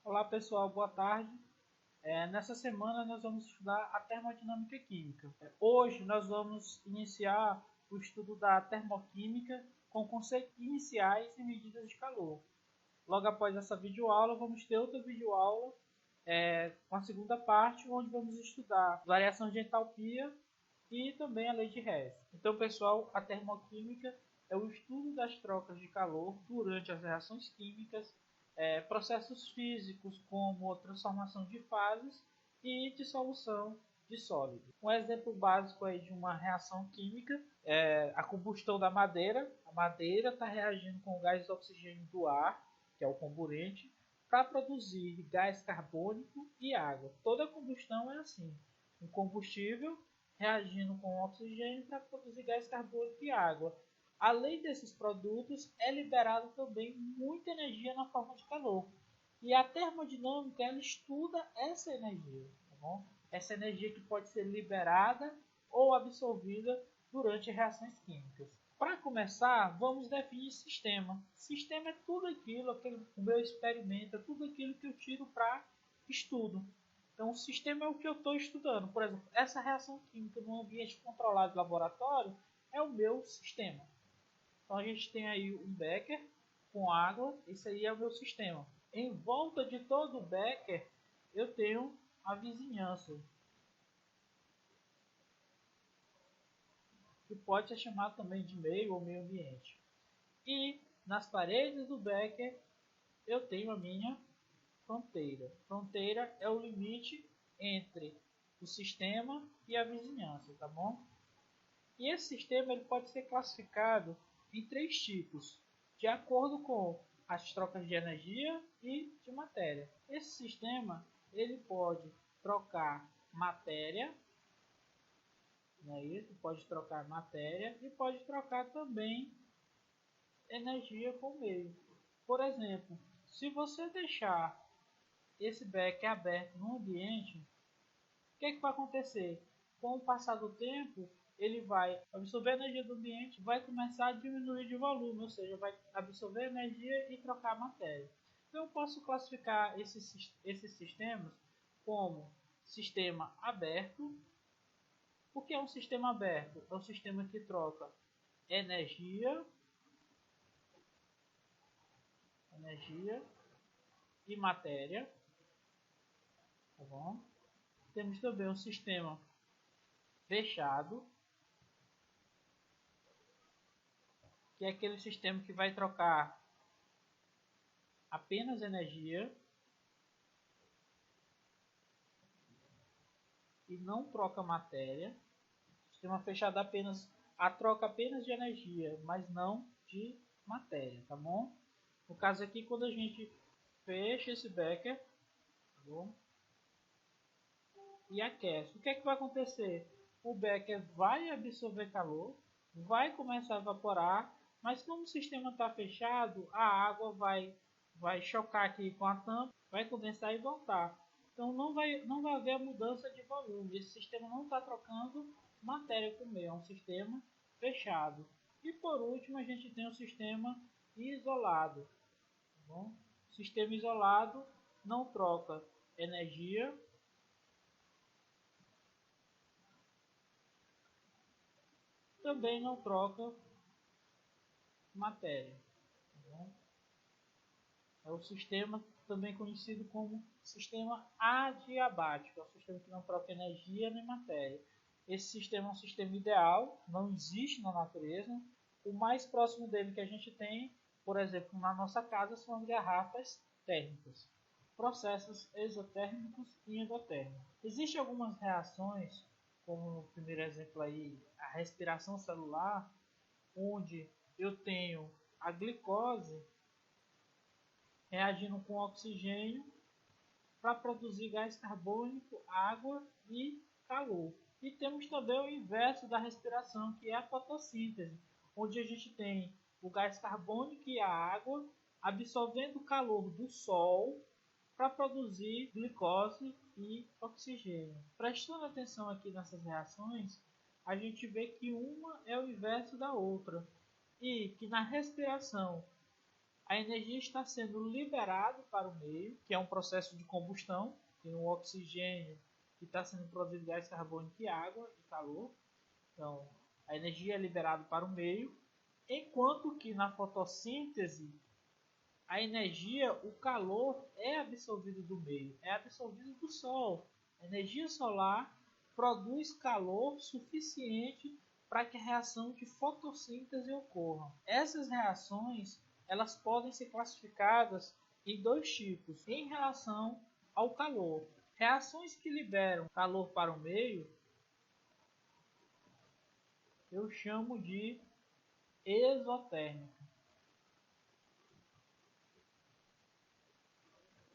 Olá pessoal, boa tarde. Nessa semana nós vamos estudar a termodinâmica química. Hoje nós vamos iniciar o estudo da termoquímica com conceitos iniciais e medidas de calor. Logo após essa videoaula vamos ter outra videoaula com a segunda parte, onde vamos estudar variação de entalpia e também a lei de Hess. Então pessoal, a termoquímica é o estudo das trocas de calor durante as reações químicas, processos físicos como a transformação de fases e dissolução de sólidos. Um exemplo básico aí de uma reação química é a combustão da madeira. A madeira está reagindo com o gás de oxigênio do ar, que é o comburente, para produzir gás carbônico e água. Toda combustão é assim: um combustível reagindo com oxigênio para produzir gás carbônico e água. Além desses produtos, é liberado também muita energia na forma de calor. E a termodinâmica ela estuda essa energia, tá bom? Essa energia que pode ser liberada ou absorvida durante reações químicas. Para começar, vamos definir sistema. Sistema é tudo aquilo, o meu experimento, é tudo aquilo que eu tiro para estudo. Então, o sistema é o que eu estou estudando. Por exemplo, essa reação química num ambiente controlado de laboratório é o meu sistema. Então a gente tem aí um becker com água, esse aí é o meu sistema. Em volta de todo o becker eu tenho a vizinhança, que pode ser chamado também de meio ou meio ambiente. E nas paredes do becker eu tenho a minha fronteira. Fronteira é o limite entre o sistema e a vizinhança, tá bom? E esse sistema ele pode ser classificado em três tipos, de acordo com as trocas de energia e de matéria. Esse sistema ele pode trocar matéria, né, isso, pode trocar matéria e pode trocar também energia com o meio. Por exemplo, se você deixar esse becker aberto no ambiente, o que vai acontecer? Com o passar do tempo, ele vai absorver a energia do ambiente, vai começar a diminuir de volume, ou seja, vai absorver energia e trocar matéria. Então eu posso classificar esses sistemas como sistema aberto. O que é um sistema aberto? É um sistema que troca energia e matéria. Tá bom? Temos também um sistema fechado, que é aquele sistema que vai trocar apenas energia e não troca matéria. Sistema fechado troca apenas de energia, mas não de matéria, tá bom? No caso aqui, quando a gente fecha esse becker, tá bom? E aquece, o que é que vai acontecer? O becker vai absorver calor, vai começar a evaporar, mas como o sistema está fechado, a água vai chocar aqui com a tampa, vai condensar e voltar. Então não vai haver a mudança de volume. Esse sistema não está trocando matéria com meio, é um sistema fechado. E por último a gente tem o sistema isolado. Tá bom? O sistema isolado não troca energia também não troca matéria. Tá bom? É o sistema também conhecido como sistema adiabático, é o sistema que não troca energia nem matéria. Esse sistema é um sistema ideal, não existe na natureza. O mais próximo dele que a gente tem, por exemplo, na nossa casa, são as garrafas térmicas. Processos exotérmicos e endotérmicos. Existem algumas reações, como no primeiro exemplo aí, a respiração celular, onde eu tenho a glicose reagindo com oxigênio para produzir gás carbônico, água e calor. E temos também o inverso da respiração, que é a fotossíntese, onde a gente tem o gás carbônico e a água absorvendo o calor do sol para produzir glicose e oxigênio. Prestando atenção aqui nessas reações, a gente vê que uma é o inverso da outra e que na respiração a energia está sendo liberada para o meio, que é um processo de combustão, tem o oxigênio que está sendo produzido gás carbônico e água e calor. Então, a energia é liberada para o meio, enquanto que na fotossíntese, a energia, o calor é absorvido do meio, é absorvido do sol. A energia solar produz calor suficiente para que a reação de fotossíntese ocorra. Essas reações, elas podem ser classificadas em dois tipos em relação ao calor. Reações que liberam calor para o meio, eu chamo de exotérmica.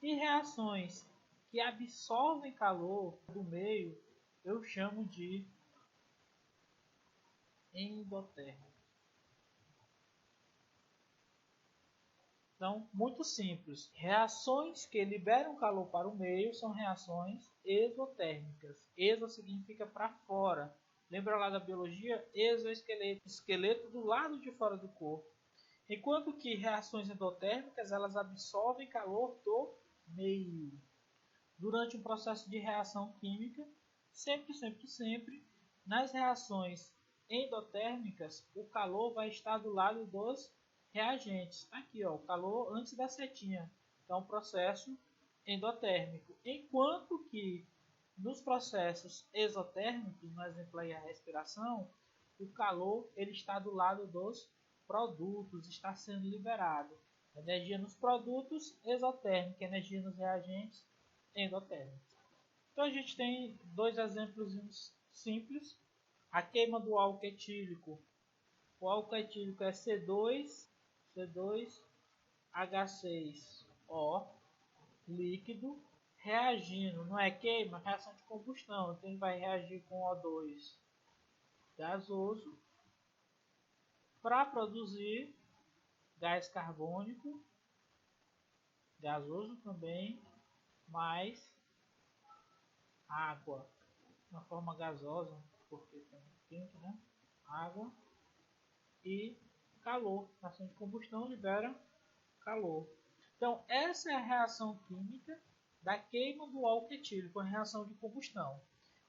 E reações que absorvem calor do meio, eu chamo de endotérmica. Então, muito simples. Reações que liberam calor para o meio são reações exotérmicas. Exo significa para fora. Lembra lá da biologia? Exoesqueleto, esqueleto do lado de fora do corpo. Enquanto que reações endotérmicas, elas absorvem calor do meio. Durante um processo de reação química, sempre, nas reações endotérmicas, o calor vai estar do lado dos reagentes. Aqui, ó, o calor antes da setinha. Então, um processo endotérmico. Enquanto que nos processos exotérmicos, no exemplo aí a respiração, o calor ele está do lado dos produtos, está sendo liberado. Energia nos produtos, exotérmica, energia nos reagentes, endotérmica. Então a gente tem dois exemplos simples. A queima do álcool etílico. O álcool etílico é C2H6O, líquido, reagindo, não é queima, é reação de combustão. Então ele vai reagir com O2 gasoso para produzir gás carbônico, gasoso também, mais água, na forma gasosa, porque tem quente, né? Água e calor. A reação de combustão libera calor. Então, essa é a reação química da queima do álcool etílico, a reação de combustão.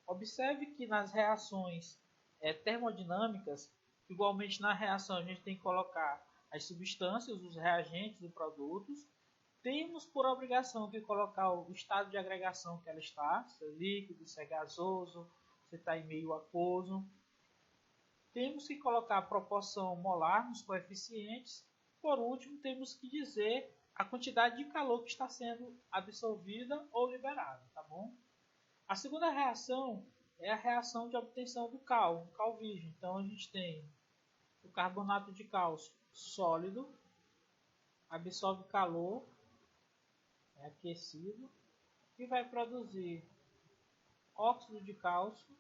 Observe que nas reações termodinâmicas, igualmente na reação a gente tem que colocar as substâncias, os reagentes e produtos. Temos por obrigação que colocar o estado de agregação que ela está, se é líquido, se é gasoso, se está em meio aquoso. Temos que colocar a proporção molar nos coeficientes. Por último, temos que dizer a quantidade de calor que está sendo absorvida ou liberada, tá bom? A segunda reação é a reação de obtenção do cal virgem. Então a gente tem o carbonato de cálcio sólido, absorve calor, é aquecido, e vai produzir óxido de cálcio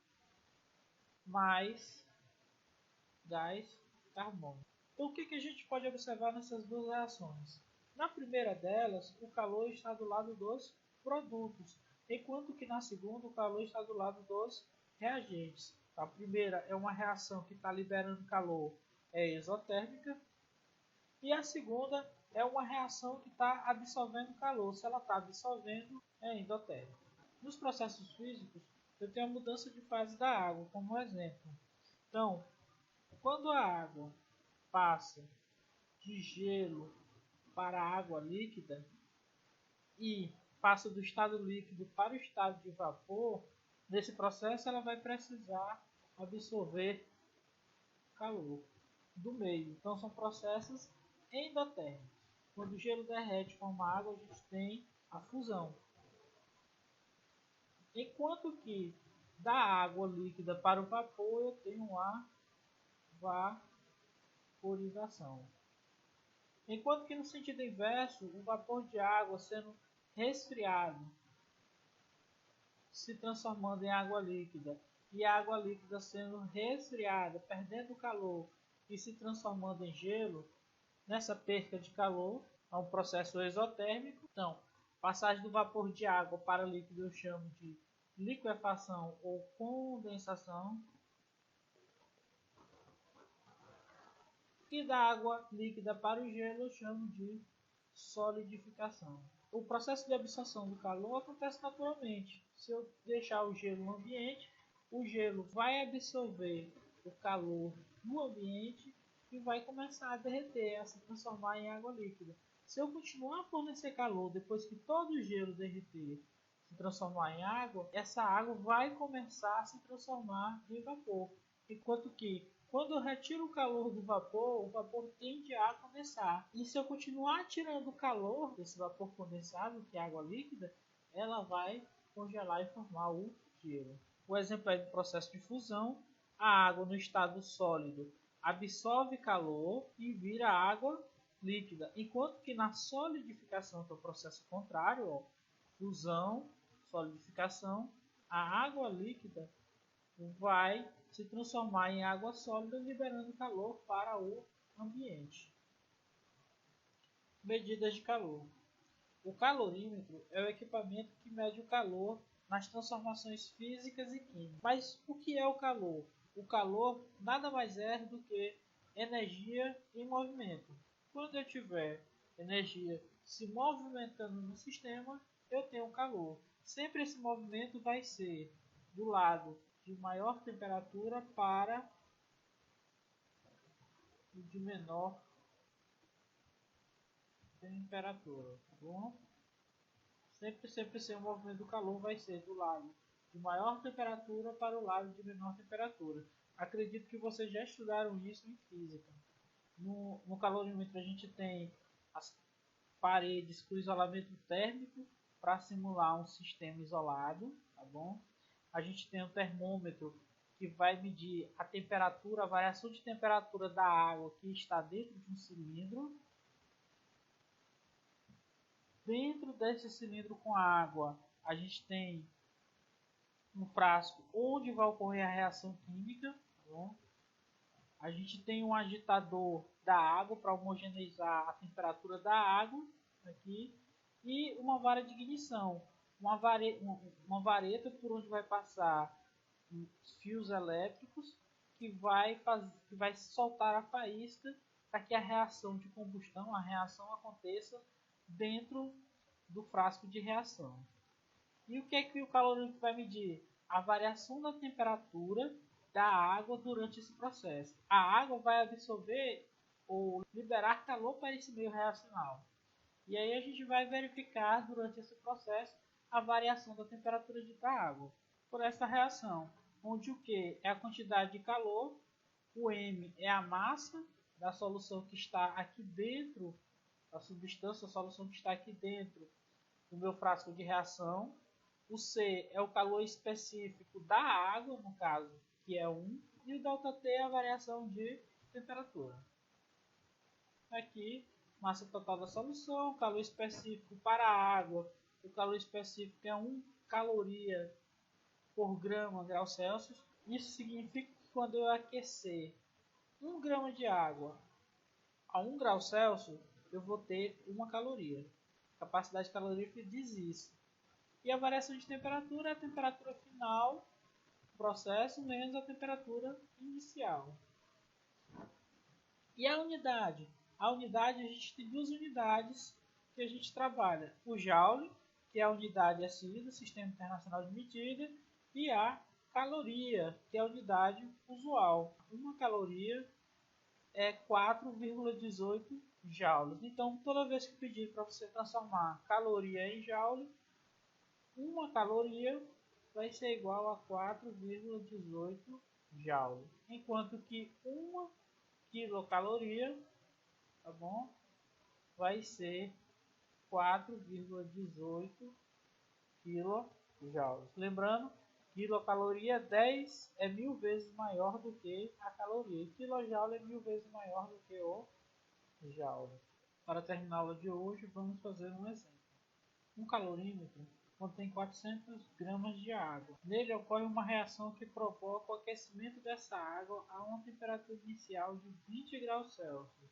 mais gás carbônico. Então, o que a gente pode observar nessas duas reações? Na primeira delas, o calor está do lado dos produtos, enquanto que na segunda, o calor está do lado dos reagentes. A primeira é uma reação que está liberando calor, é exotérmica, e a segunda é uma reação que está absorvendo calor. Se ela está absorvendo, é endotérmica. Nos processos físicos, eu tenho a mudança de fase da água, como exemplo. Então, quando a água passa de gelo para água líquida e passa do estado líquido para o estado de vapor, nesse processo ela vai precisar absorver calor do meio. Então são processos endotérmicos. Quando o gelo derrete e forma água, a gente tem a fusão. Enquanto que da água líquida para o vapor, eu tenho a vaporização. Enquanto que no sentido inverso, o vapor de água sendo resfriado, se transformando em água líquida, e a água líquida sendo resfriada, perdendo calor e se transformando em gelo, nessa perca de calor, é um processo exotérmico. Então, passagem do vapor de água para líquido eu chamo de liquefação ou condensação. e da água líquida para o gelo eu chamo de solidificação. O processo de absorção do calor acontece naturalmente. Se eu deixar o gelo no ambiente, o gelo vai absorver o calor no ambiente e vai começar a derreter, a se transformar em água líquida. Se eu continuar a fornecer calor depois que todo o gelo derreter, se transformar em água, essa água vai começar a se transformar em vapor. Enquanto que quando eu retiro o calor do vapor, o vapor tende a condensar. E se eu continuar tirando o calor desse vapor condensado, que é água líquida, ela vai congelar e formar o gelo. O exemplo é do processo de fusão. A água no estado sólido absorve calor e vira água líquida. Enquanto que na solidificação, que é o processo contrário, ó, fusão, solidificação, a água líquida vai se transformar em água sólida, liberando calor para o ambiente. Medidas de calor. O calorímetro é o equipamento que mede o calor nas transformações físicas e químicas. Mas o que é o calor? O calor nada mais é do que energia em movimento. Quando eu tiver energia se movimentando no sistema, eu tenho calor. Sempre esse movimento vai ser do lado de maior temperatura para o de menor temperatura, tá bom? Sempre o movimento do calor vai ser do lado de maior temperatura para o lado de menor temperatura. Acredito que vocês já estudaram isso em física. No calorímetro a gente tem as paredes com isolamento térmico para simular um sistema isolado, tá bom? A gente tem um termômetro que vai medir a temperatura, a variação de temperatura da água que está dentro de um cilindro. Dentro desse cilindro com água, a gente tem um frasco onde vai ocorrer a reação química. Tá bom? A gente tem um agitador da água para homogeneizar a temperatura da água aqui, e uma vara de ignição, uma vareta por onde vai passar fios elétricos que vai soltar a faísca para que a reação de combustão, a reação aconteça dentro do frasco de reação. E o que é que o calorímetro vai medir? A variação da temperatura da água durante esse processo. A água vai absorver ou liberar calor para esse meio reacional. E aí a gente vai verificar durante esse processo a variação da temperatura da água por essa reação, onde o Q é a quantidade de calor, o M é a massa da solução que está aqui dentro, a substância, a solução que está aqui dentro do meu frasco de reação, o C é o calor específico da água, no caso, que é 1, e o ΔT é a variação de temperatura. Aqui, massa total da solução, calor específico para a água, o calor específico é 1 caloria por grama grau Celsius. Isso significa que quando eu aquecer 1 grama de água a 1 grau Celsius, eu vou ter 1 caloria. A capacidade calorífica diz isso. E a variação de temperatura é a temperatura final do processo menos a temperatura inicial. E a unidade? A unidade, a gente tem duas unidades que a gente trabalha. O Joule, que é a unidade SI do Sistema Internacional de Medida, e a caloria, que é a unidade usual. Uma caloria é 4,18 joules. Então, toda vez que pedir para você transformar caloria em joule, uma caloria vai ser igual a 4,18 joules. Enquanto que uma quilocaloria, tá bom, vai ser 4,18 quilojoules. Lembrando, quilocaloria 10 é 1000 vezes maior do que a caloria. E quilojoule é 1000 vezes maior do que o joule. Para terminar a aula de hoje, vamos fazer um exemplo. Um calorímetro contém 400 gramas de água. Nele ocorre uma reação que provoca o aquecimento dessa água a uma temperatura inicial de 20 graus Celsius.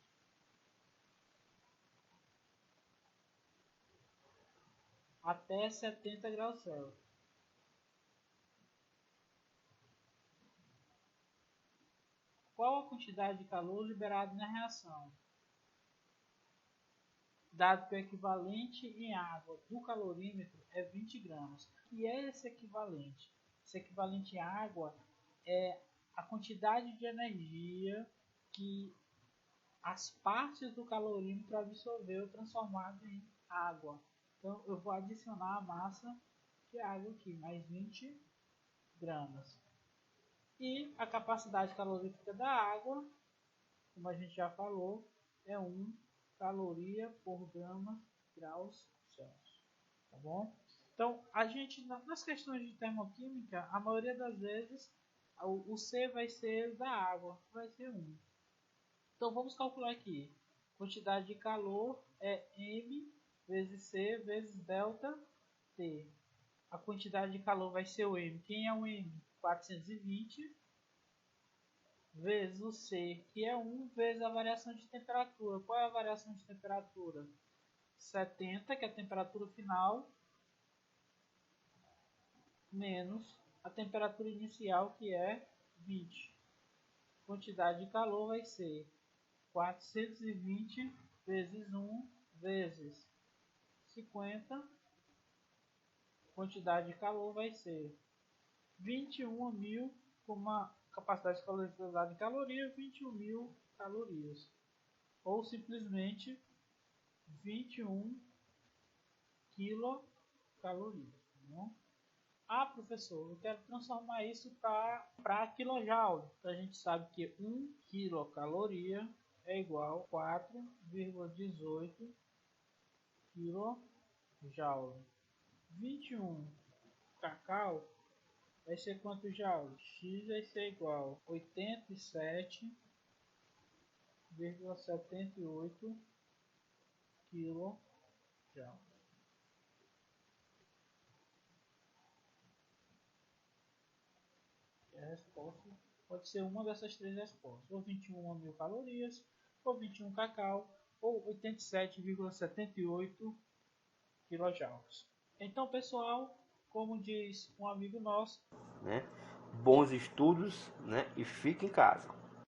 Até 70 graus Celsius. qual a quantidade de calor liberada na reação? Dado que o equivalente em água do calorímetro é 20 gramas. O que é esse equivalente? Esse equivalente em água é a quantidade de energia que as partes do calorímetro absorveu transformado em água. Então eu vou adicionar a massa de água aqui, mais 20 gramas. E a capacidade calorífica da água, como a gente já falou, é 1 caloria por graus Celsius. Tá bom? Então, a gente, nas questões de termoquímica, a maioria das vezes, o C vai ser da água, vai ser 1. Então, vamos calcular aqui. Quantidade de calor é M vezes C vezes delta T. A quantidade de calor vai ser o M. Quem é o M? 420 vezes o C, que é 1 vezes a variação de temperatura. Qual é a variação de temperatura? 70, que é a temperatura final, menos a temperatura inicial, que é 20. Quantidade de calor vai ser 420 vezes 1 vezes 50. Quantidade de calor vai ser 21.000, com uma capacidade de calorificação dada em caloria, 21.000 calorias. Ou simplesmente 21 quilocalorias. Tá? Ah, professor, eu quero transformar isso para quilojoule. Então a gente sabe que 1 quilocaloria é igual a 4,18 kJ. 21 cacau vai ser quanto joule? X vai ser igual a 87,78 kJ. A resposta pode ser uma dessas três respostas, ou 21.000 calorias, ou 21 cacau, ou 87,78 kJ. Então, pessoal, como diz um amigo nosso, né? Bons estudos, né? E fique em casa.